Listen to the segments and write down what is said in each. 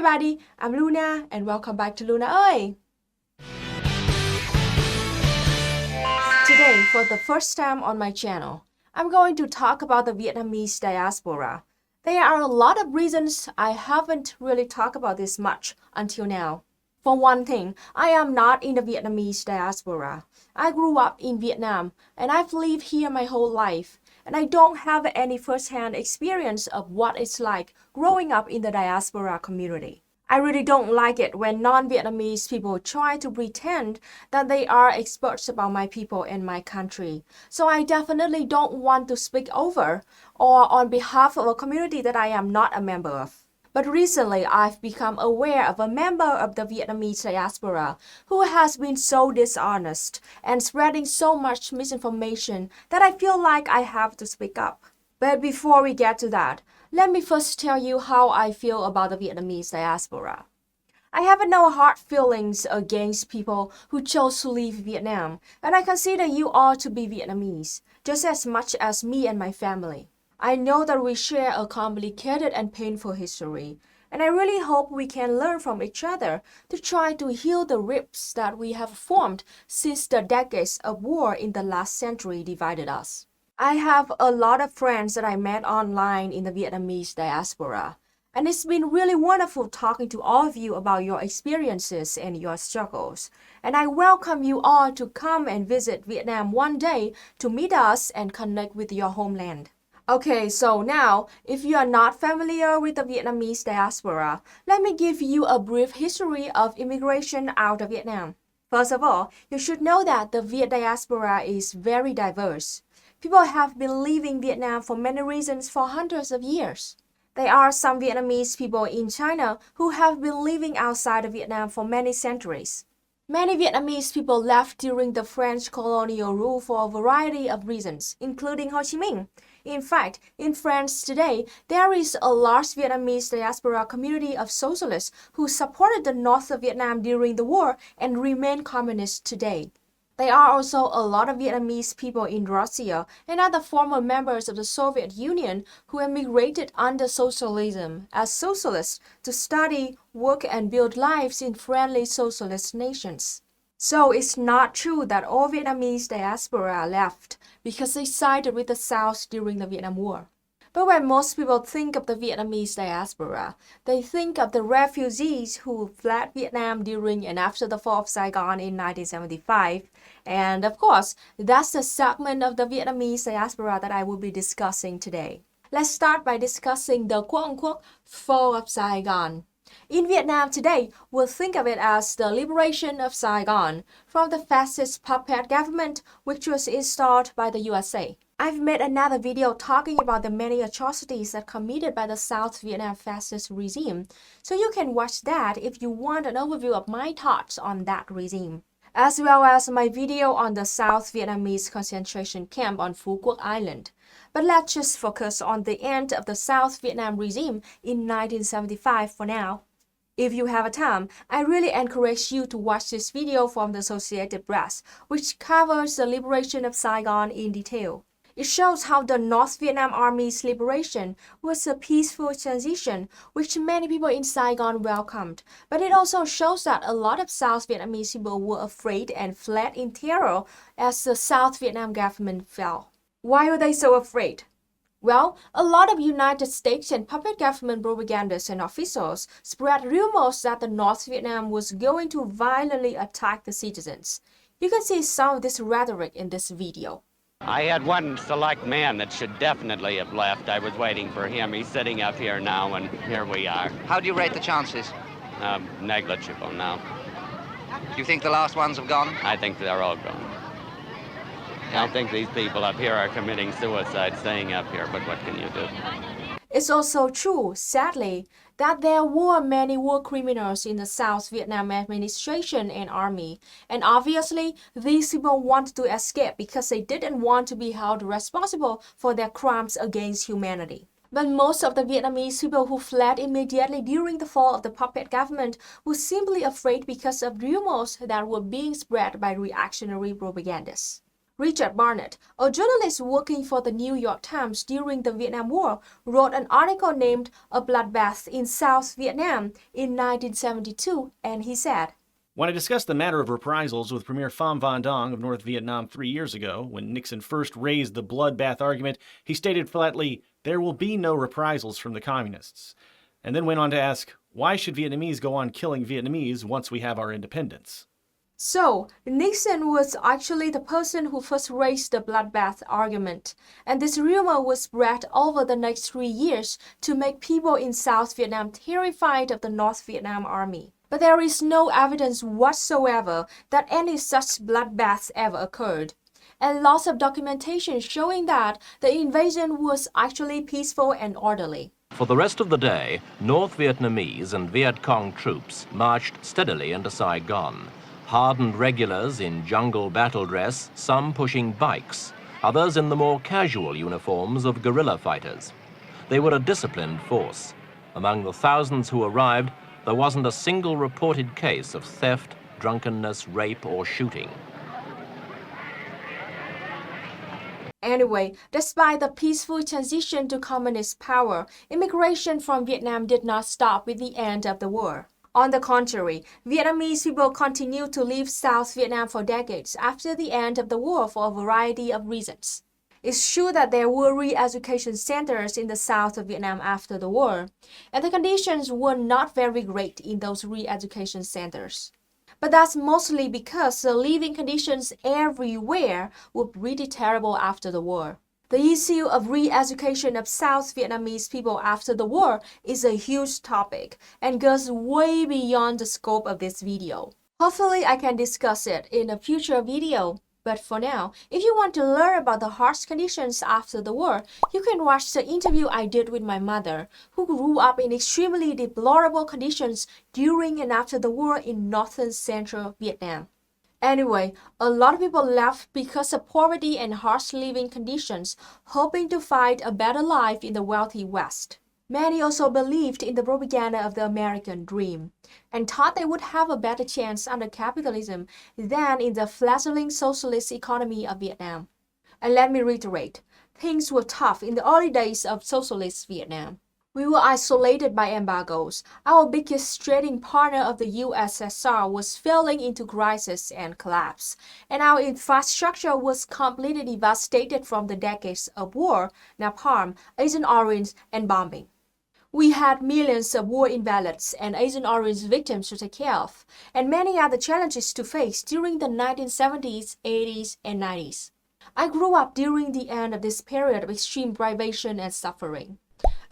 everybody, I'm Luna and welcome back to Luna ơi! Today, for the first time on my channel, I'm going to talk about the Vietnamese diaspora. There are a lot of reasons I haven't really talked about this much until now. For one thing, I am not in the Vietnamese diaspora. I grew up in Vietnam and I've lived here my whole life. And I don't have any first-hand experience of what it's like growing up in the diaspora community. I really don't like it when non-Vietnamese people try to pretend that they are experts about my people and my country. So I definitely don't want to speak over or on behalf of a community that I am not a member of. But recently, I've become aware of a member of the Vietnamese diaspora who has been so dishonest and spreading so much misinformation that I feel like I have to speak up. But before we get to that, let me first tell you how I feel about the Vietnamese diaspora. I have no hard feelings against people who chose to leave Vietnam, and I consider you all to be Vietnamese, just as much as me and my family. I know that we share a complicated and painful history, and I really hope we can learn from each other to try to heal the rifts that we have formed since the decades of war in the last century divided us. I have a lot of friends that I met online in the Vietnamese diaspora, and it's been really wonderful talking to all of you about your experiences and your struggles. And I welcome you all to come and visit Vietnam one day to meet us and connect with your homeland. Okay, so now, if you are not familiar with the Vietnamese diaspora, let me give you a brief history of immigration out of Vietnam. First of all, you should know that the Viet diaspora is very diverse. People have been leaving Vietnam for many reasons for hundreds of years. There are some Vietnamese people in China who have been living outside of Vietnam for many centuries. Many Vietnamese people left during the French colonial rule for a variety of reasons, including Ho Chi Minh. In fact, in France today, there is a large Vietnamese diaspora community of socialists who supported the north of Vietnam during the war and remain communist today. There are also a lot of Vietnamese people in Russia and other former members of the Soviet Union who emigrated under socialism as socialists to study, work, and build lives in friendly socialist nations. So it's not true that all Vietnamese diaspora left because they sided with the South during the Vietnam War. But when most people think of the Vietnamese diaspora, they think of the refugees who fled Vietnam during and after the fall of Saigon in 1975. And of course, that's the segment of the Vietnamese diaspora that I will be discussing today. Let's start by discussing the quote-unquote fall of Saigon. In Vietnam today, we'll think of it as the liberation of Saigon from the fascist puppet government which was installed by the USA. I've made another video talking about the many atrocities that committed by the South Vietnam fascist regime, so you can watch that if you want an overview of my thoughts on that regime, as well as my video on the South Vietnamese concentration camp on Phu Quoc Island. But let's just focus on the end of the South Vietnam regime in 1975 for now. If you have a time, I really encourage you to watch this video from the Associated Press, which covers the liberation of Saigon in detail. It shows how the North Vietnam Army's liberation was a peaceful transition, which many people in Saigon welcomed. But it also shows that a lot of South Vietnamese people were afraid and fled in terror as the South Vietnam government fell. Why were they so afraid? Well, a lot of United States and puppet government propagandists and officials spread rumors that the North Vietnam was going to violently attack the citizens. You can see some of this rhetoric in this video. I had one select man that should definitely have left. I was waiting for him. He's sitting up here now, and here we are. How do you rate the chances? Negligible now. Do you think the last ones have gone? I think they're all gone. I think these people up here are committing suicide staying up here, but what can you do? It's also true, sadly, that there were many war criminals in the South Vietnam administration and army, and obviously these people wanted to escape because they didn't want to be held responsible for their crimes against humanity. But most of the Vietnamese people who fled immediately during the fall of the puppet government were simply afraid because of rumors that were being spread by reactionary propagandists. Richard Barnett, a journalist working for the New York Times during the Vietnam War, wrote an article named A Bloodbath in South Vietnam in 1972, and he said, "When I discussed the matter of reprisals with Premier Pham Van Dong of North Vietnam 3 years ago, when Nixon first raised the bloodbath argument, he stated flatly, 'There will be no reprisals from the communists,' and then went on to ask, 'Why should Vietnamese go on killing Vietnamese once we have our independence?'" So, Nixon was actually the person who first raised the bloodbath argument, and this rumor was spread over the next 3 years to make people in South Vietnam terrified of the North Vietnam Army. But there is no evidence whatsoever that any such bloodbaths ever occurred, and lots of documentation showing that the invasion was actually peaceful and orderly. For the rest of the day, North Vietnamese and Viet Cong troops marched steadily into Saigon. Hardened regulars in jungle battle dress, some pushing bikes, others in the more casual uniforms of guerrilla fighters. They were a disciplined force. Among the thousands who arrived, there wasn't a single reported case of theft, drunkenness, rape, or shooting. Anyway, despite the peaceful transition to communist power, immigration from Vietnam did not stop with the end of the war. On the contrary, Vietnamese people continued to leave South Vietnam for decades after the end of the war for a variety of reasons. It's true that there were re-education centers in the south of Vietnam after the war, and the conditions were not very great in those re-education centers. But that's mostly because the living conditions everywhere were pretty terrible after the war. The issue of re-education of South Vietnamese people after the war is a huge topic and goes way beyond the scope of this video. Hopefully I can discuss it in a future video. But for now, if you want to learn about the harsh conditions after the war, you can watch the interview I did with my mother, who grew up in extremely deplorable conditions during and after the war in northern central Vietnam. Anyway, a lot of people left because of poverty and harsh living conditions, hoping to find a better life in the wealthy West. Many also believed in the propaganda of the American dream, and thought they would have a better chance under capitalism than in the fledgling socialist economy of Vietnam. And let me reiterate, things were tough in the early days of socialist Vietnam. We were isolated by embargoes. Our biggest trading partner of the USSR was falling into crisis and collapse, and our infrastructure was completely devastated from the decades of war, napalm, Agent Orange, and bombing. We had millions of war invalids and Agent Orange victims to take care of, and many other challenges to face during the 1970s, 80s, and 90s. I grew up during the end of this period of extreme privation and suffering.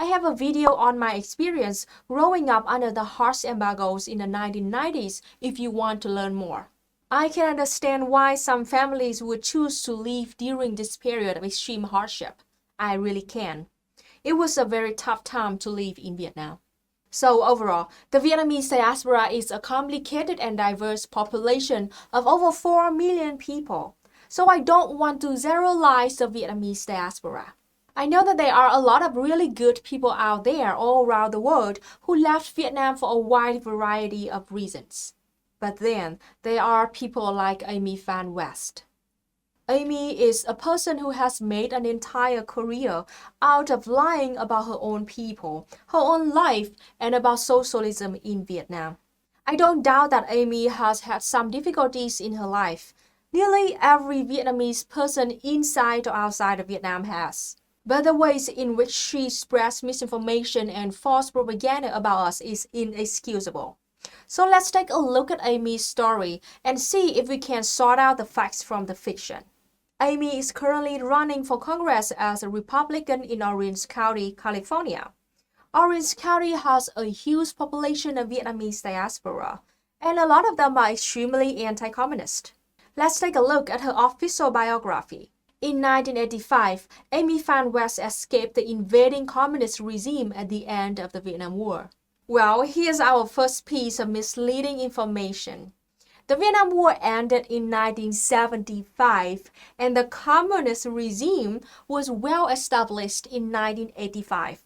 I have a video on my experience growing up under the harsh embargoes in the 1990s if you want to learn more. I can understand why some families would choose to leave during this period of extreme hardship. I really can. It was a very tough time to live in Vietnam. So overall, the Vietnamese diaspora is a complicated and diverse population of over 4 million people. So I don't want to generalize the Vietnamese diaspora. I know that there are a lot of really good people out there all around the world who left Vietnam for a wide variety of reasons. But then, there are people like Phan West. Amy is a person who has made an entire career out of lying about her own people, her own life, and about socialism in Vietnam. I don't doubt that Amy has had some difficulties in her life. Nearly every Vietnamese person inside or outside of Vietnam has. But the ways in which she spreads misinformation and false propaganda about us is inexcusable. So let's take a look at Amy's story and see if we can sort out the facts from the fiction. Amy is currently running for Congress as a Republican in Orange County, California. Orange County has a huge population of Vietnamese diaspora, and a lot of them are extremely anti-communist. Let's take a look at her official biography. In 1985, Amy Phan West escaped the invading communist regime at the end of the Vietnam War. Well, here's our first piece of misleading information. The Vietnam War ended in 1975, and the communist regime was well established in 1985.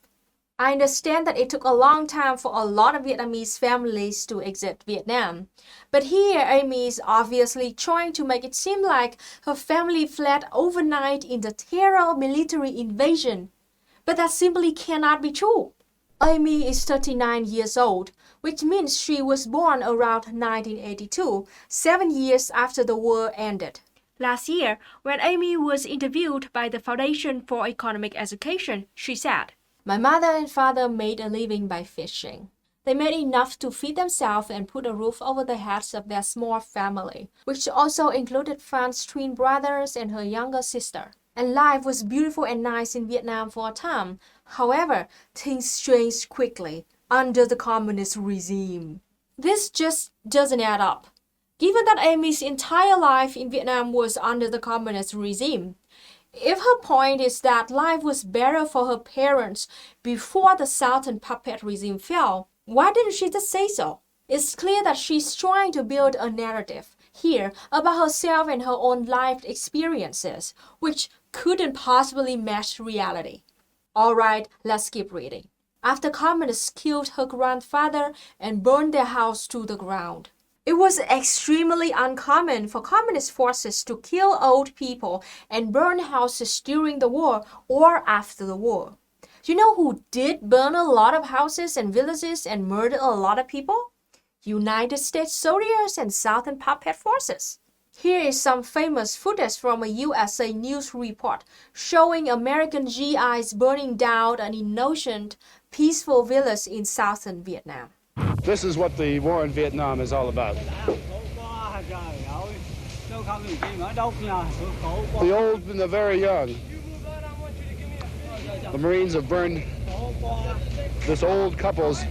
I understand that it took a long time for a lot of Vietnamese families to exit Vietnam. But here, Amy is obviously trying to make it seem like her family fled overnight in the terror of military invasion. But that simply cannot be true. Amy is 39 years old, which means she was born around 1982, 7 years after the war ended. Last year, when Amy was interviewed by the Foundation for Economic Education, she said, "My mother and father made a living by fishing. They made enough to feed themselves and put a roof over the heads of their small family, which also included Phan's twin brothers and her younger sister. And life was beautiful and nice in Vietnam for a time. However, things changed quickly under the communist regime." This just doesn't add up. Given that Amy's entire life in Vietnam was under the communist regime, if her point is that life was better for her parents before the Southern puppet regime fell, why didn't she just say so? It's clear that she's trying to build a narrative here about herself and her own life experiences, which couldn't possibly match reality. Alright, let's keep reading. After communists killed her grandfather and burned their house to the ground. It was extremely uncommon for communist forces to kill old people and burn houses during the war or after the war. You know who did burn a lot of houses and villages and murder a lot of people? United States soldiers and Southern puppet forces. Here is some famous footage from a USA News report showing American GIs burning down an innocent, peaceful village in southern Vietnam. This is what the war in Vietnam is all about. The old and the very young. The Marines have burned this old couple's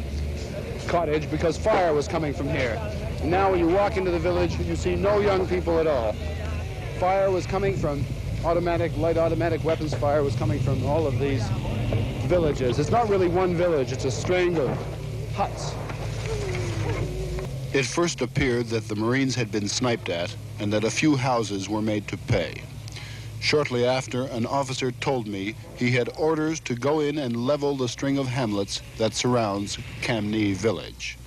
cottage because fire was coming from here. And now when you walk into the village, you see no young people at all. Fire was coming from light automatic weapons fire was coming from all of these villages. It's not really one village, it's a string of huts. It first appeared that the Marines had been sniped at and that a few houses were made to pay. Shortly after, an officer told me he had orders to go in and level the string of hamlets that surrounds Cam Nhi village.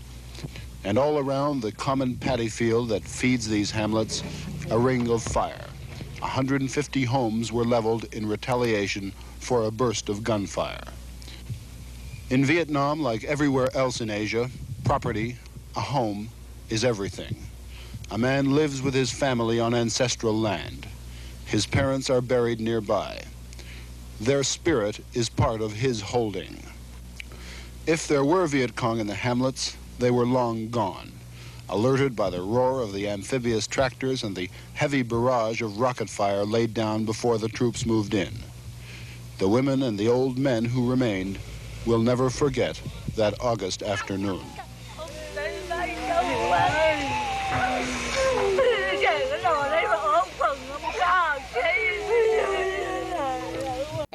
And all around the common paddy field that feeds these hamlets, a ring of fire. 150 homes were leveled in retaliation for a burst of gunfire. In Vietnam, like everywhere else in Asia, property, a home, is everything. A man lives with his family on ancestral land. His parents are buried nearby. Their spirit is part of his holding. If there were Viet Cong in the hamlets, they were long gone, alerted by the roar of the amphibious tractors and the heavy barrage of rocket fire laid down before the troops moved in. The women and the old men who remained will never forget that August afternoon.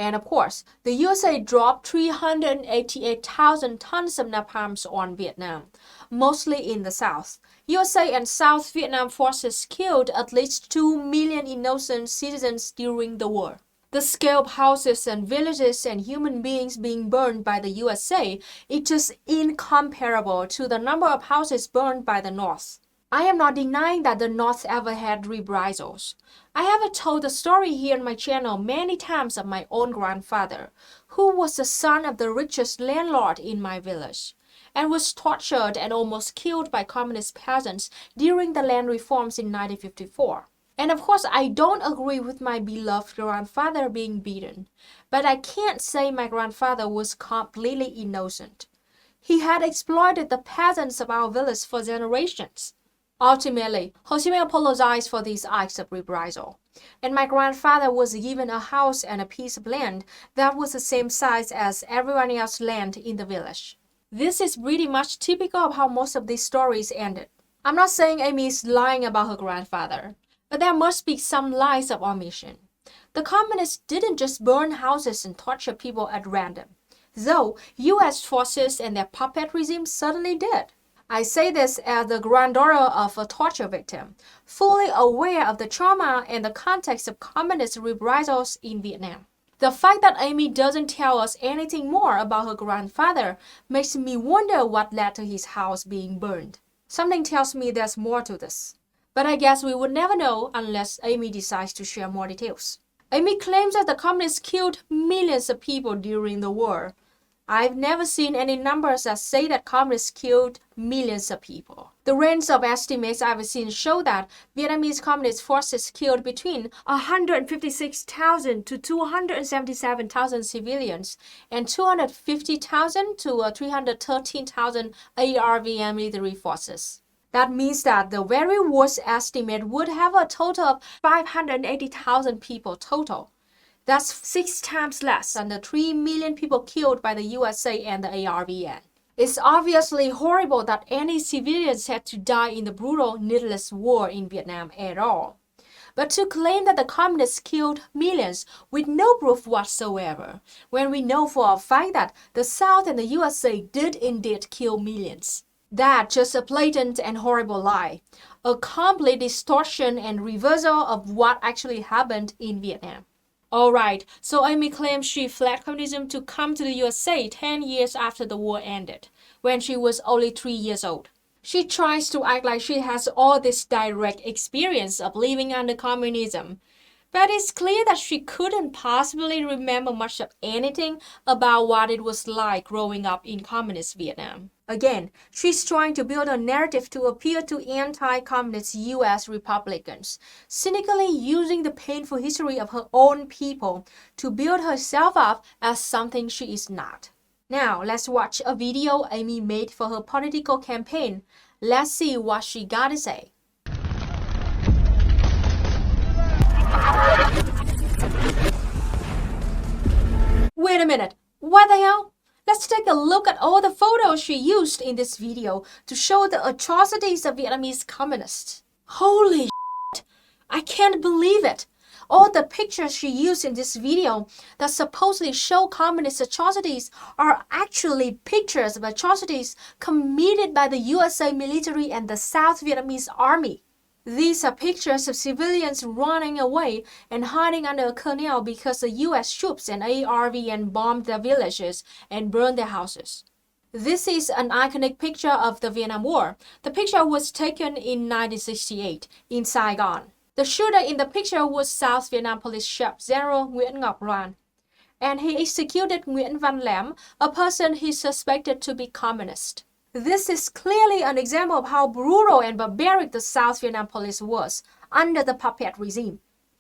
And of course, the USA dropped 388,000 tons of napalm on Vietnam, mostly in the south. USA and South Vietnam forces killed at least 2 million innocent citizens during the war. The scale of houses and villages and human beings being burned by the USA is just incomparable to the number of houses burned by the North. I am not denying that the North ever had reprisals. I have told the story here on my channel many times of my own grandfather, who was the son of the richest landlord in my village, and was tortured and almost killed by communist peasants during the land reforms in 1954. And of course, I don't agree with my beloved grandfather being beaten, but I can't say my grandfather was completely innocent. He had exploited the peasants of our village for generations. Ultimately, Ho Chi Minh apologized for these acts of reprisal, and my grandfather was given a house and a piece of land that was the same size as everyone else's land in the village. This is pretty much typical of how most of these stories ended. I'm not saying Amy is lying about her grandfather, but there must be some lies of omission. The communists didn't just burn houses and torture people at random, though US forces and their puppet regime certainly did. I say this as the granddaughter of a torture victim, fully aware of the trauma and the context of communist reprisals in Vietnam. The fact that Amy doesn't tell us anything more about her grandfather makes me wonder what led to his house being burned. Something tells me there's more to this. But I guess we would never know unless Amy decides to share more details. Amy claims that the communists killed millions of people during the war. I've never seen any numbers that say that communists killed millions of people. The range of estimates I've seen show that Vietnamese communist forces killed between 156,000 to 277,000 civilians and 250,000 to 313,000 ARVN military forces. That means that the very worst estimate would have a total of 580,000 people total. That's 6 times less than the 3 million people killed by the USA and the ARVN. It's obviously horrible that any civilians had to die in the brutal, needless war in Vietnam at all. But to claim that the communists killed millions with no proof whatsoever, when we know for a fact that the South and the USA did indeed kill millions. That's just a blatant and horrible lie, a complete distortion and reversal of what actually happened in Vietnam. Alright, so Amy claims she fled communism to come to the USA 10 years after the war ended, when she was only 3 years old. She tries to act like she has all this direct experience of living under communism, but it's clear that she couldn't possibly remember much of anything about what it was like growing up in communist Vietnam. Again, she's trying to build a narrative to appeal to anti-communist US Republicans, cynically using the painful history of her own people to build herself up as something she is not. Now, let's watch a video Amy made for her political campaign. Let's see what she got to say. Wait a minute, what the hell? Let's take a look at all the photos she used in this video to show the atrocities of Vietnamese communists. Holy shit! I can't believe it! All the pictures she used in this video that supposedly show communist atrocities are actually pictures of atrocities committed by the USA military and the South Vietnamese army. These are pictures of civilians running away and hiding under a canal because the US troops and ARVN bombed their villages and burned their houses. This is an iconic picture of the Vietnam War. The picture was taken in 1968 in Saigon. The shooter in the picture was South Vietnam Police Chief General Nguyễn Ngọc Loan, and he executed Nguyễn Văn Lem, a person he suspected to be communist. This is clearly an example of how brutal and barbaric the South Vietnam police was under the puppet regime.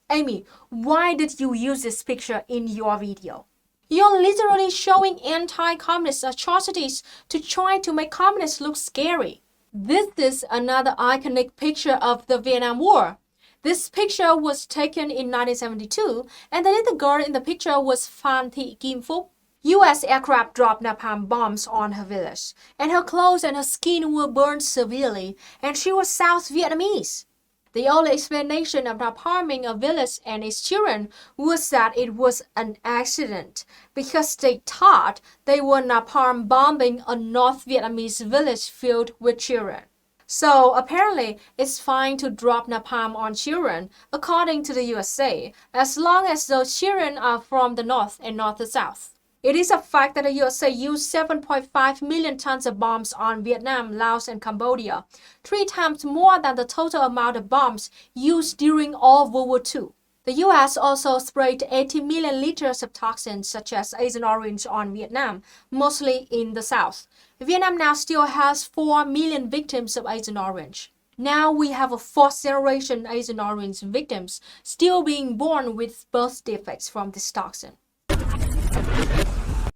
Amy, why did you use this picture in your video? You're literally showing anti-communist atrocities to try to make communists look scary. This is another iconic picture of the Vietnam War. This picture was taken in 1972, and the little girl in the picture was Phan Thị Kim Phúc. US aircraft dropped napalm bombs on her village, and her clothes and her skin were burned severely, and she was South Vietnamese. The only explanation of napalming a village and its children was that it was an accident, because they thought they were napalm bombing a North Vietnamese village filled with children. So apparently, it's fine to drop napalm on children, according to the USA, as long as those children are from the North and not the South. It is a fact that the USA used 7.5 million tons of bombs on Vietnam, Laos, and Cambodia, 3 times more than the total amount of bombs used during all of World War II. The US also sprayed 80 million liters of toxins such as Agent Orange on Vietnam, mostly in the South. Vietnam now still has 4 million victims of Agent Orange. Now we have a 4th generation Agent Orange victims still being born with birth defects from this toxin.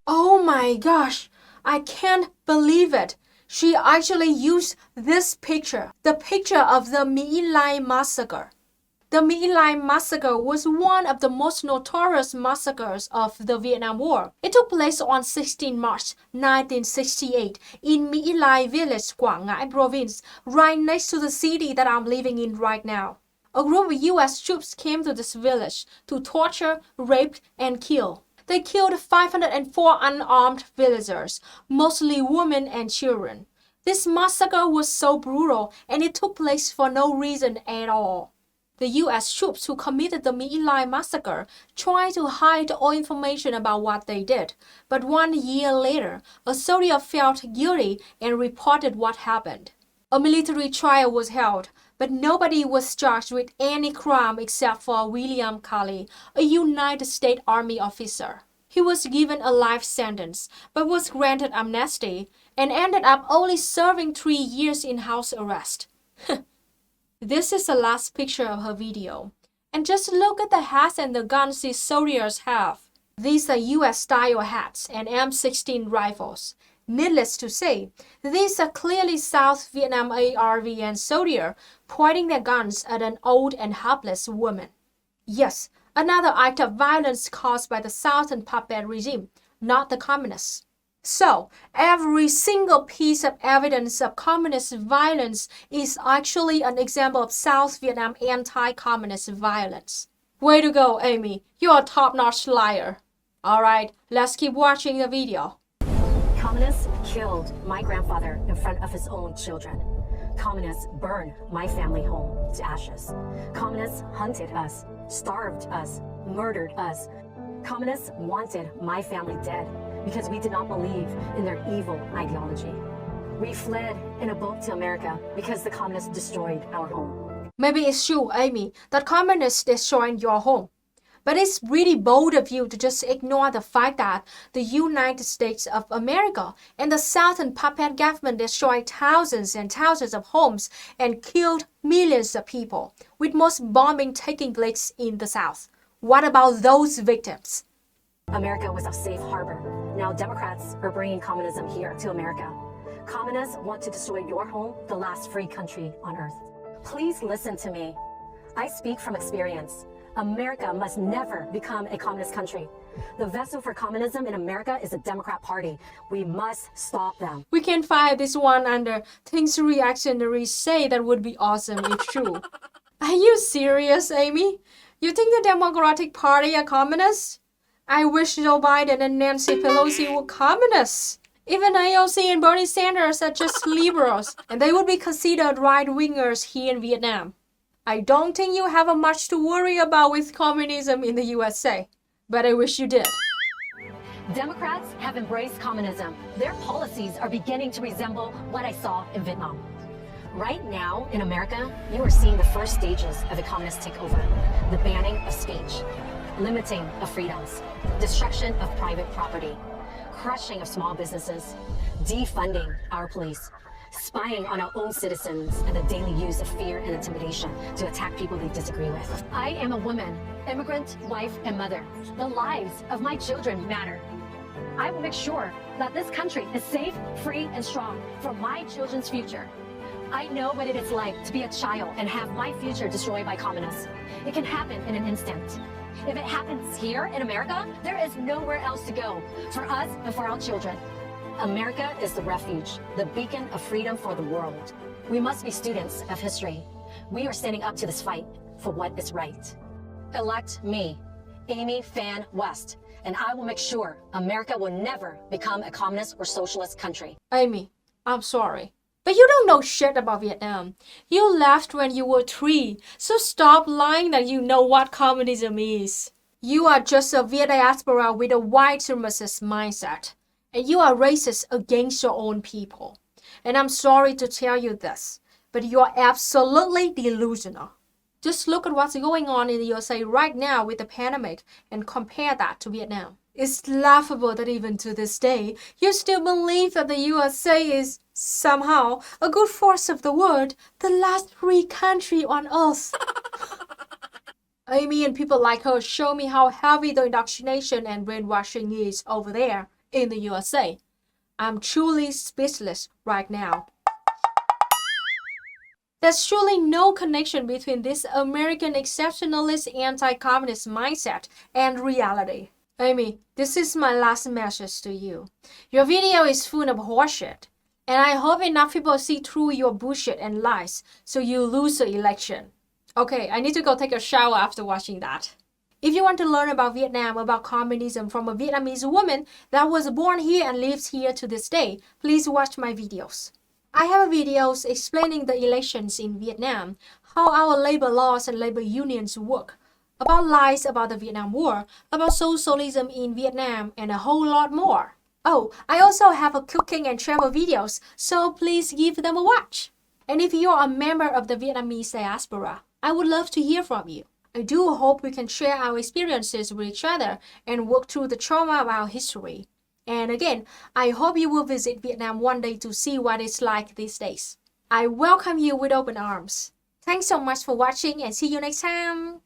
Oh my gosh, I can't believe it. She actually used this picture, the picture of the My Lai massacre. The My Lai massacre was one of the most notorious massacres of the Vietnam War. It took place on 16 March 1968 in My Lai village, Quảng Ngãi province, right next to the city that I'm living in right now. A group of US troops came to this village to torture, rape, and kill. They killed 504 unarmed villagers, mostly women and children. This massacre was so brutal, and it took place for no reason at all. The US troops who committed the My Lai massacre tried to hide all information about what they did, but 1 year later, a soldier felt guilty and reported what happened. A military trial was held, but nobody was charged with any crime except for William Calley, a United States Army officer. He was given a life sentence, but was granted amnesty and ended up only serving 3 years in house arrest. This is the last picture of her video. And just look at the hats and the guns these soldiers have. These are US-style hats and M16 rifles. Needless to say, these are clearly South Vietnam ARVN soldiers pointing their guns at an old and helpless woman. Yes, another act of violence caused by the Southern puppet regime, not the communists. So, every single piece of evidence of communist violence is actually an example of South Vietnam anti-communist violence. Way to go, Amy. You're a top-notch liar. Alright, let's keep watching the video. Communists killed my grandfather in front of his own children. Communists burned my family home to ashes. Communists hunted us, starved us, murdered us. Communists wanted my family dead because we did not believe in their evil ideology. We fled in a boat to America because the communists destroyed our home. Maybe it's true, Amy, that communists destroyed your home. But it's really bold of you to just ignore the fact that the United States of America and the Southern puppet government destroyed thousands and thousands of homes and killed millions of people, with most bombing taking place in the South. What about those victims? America was a safe harbor. Now Democrats are bringing communism here to America. Communists want to destroy your home, the last free country on earth. Please listen to me. I speak from experience. America must never become a communist country. The vessel for communism in America is the Democrat Party. We must stop them. We can find this one under things reactionaries say that would be awesome if true. Are you serious, Amy? You think the Democratic Party are communists? I wish Joe Biden and Nancy Pelosi were communists. Even AOC and Bernie Sanders are just liberals, and they would be considered right-wingers here in Vietnam. I don't think you have much to worry about with communism in the USA, but I wish you did. Democrats have embraced communism. Their policies are beginning to resemble what I saw in Vietnam. Right now in America, you are seeing the first stages of a communist takeover. The banning of speech, limiting of freedoms, destruction of private property, crushing of small businesses, defunding our police, spying on our own citizens, and the daily use of fear and intimidation to attack people they disagree with. I am a woman, immigrant, wife, and mother. The lives of my children matter. I will make sure that this country is safe, free, and strong for my children's future. I know what it is like to be a child and have my future destroyed by communists. It can happen in an instant. If it happens here in America, there is nowhere else to go for us and for our children. America is the refuge, the beacon of freedom for the world. We must be students of history. We are standing up to this fight for what is right. Elect me, Amy Phan West, and I will make sure America will never become a communist or socialist country. Amy, I'm sorry, but you don't know shit about Vietnam. You left when you were 3, so stop lying that you know what communism is. You are just a Viet diaspora with a white supremacist mindset. And you are racist against your own people. And I'm sorry to tell you this, but you are absolutely delusional. Just look at what's going on in the USA right now with the pandemic and compare that to Vietnam. It's laughable that even to this day, you still believe that the USA is somehow a good force of the world, the last free country on earth. Amy and people like her show me how heavy the indoctrination and brainwashing is over there in the USA. I'm truly speechless right now. There's truly no connection between this American exceptionalist anti-communist mindset and reality. Amy, this is my last message to you. Your video is full of horseshit, and I hope enough people see through your bullshit and lies so you lose the election. Okay, I need to go take a shower after watching that. If you want to learn about Vietnam, about communism from a Vietnamese woman that was born here and lives here to this day, please watch my videos. I have videos explaining the elections in Vietnam, how our labor laws and labor unions work, about lies about the Vietnam War, about socialism in Vietnam, and a whole lot more. Oh, I also have a cooking and travel videos, so please give them a watch. And if you're a member of the Vietnamese diaspora, I would love to hear from you. I do hope we can share our experiences with each other and work through the trauma of our history. And again, I hope you will visit Vietnam one day to see what it's like these days. I welcome you with open arms. Thanks so much for watching and see you next time.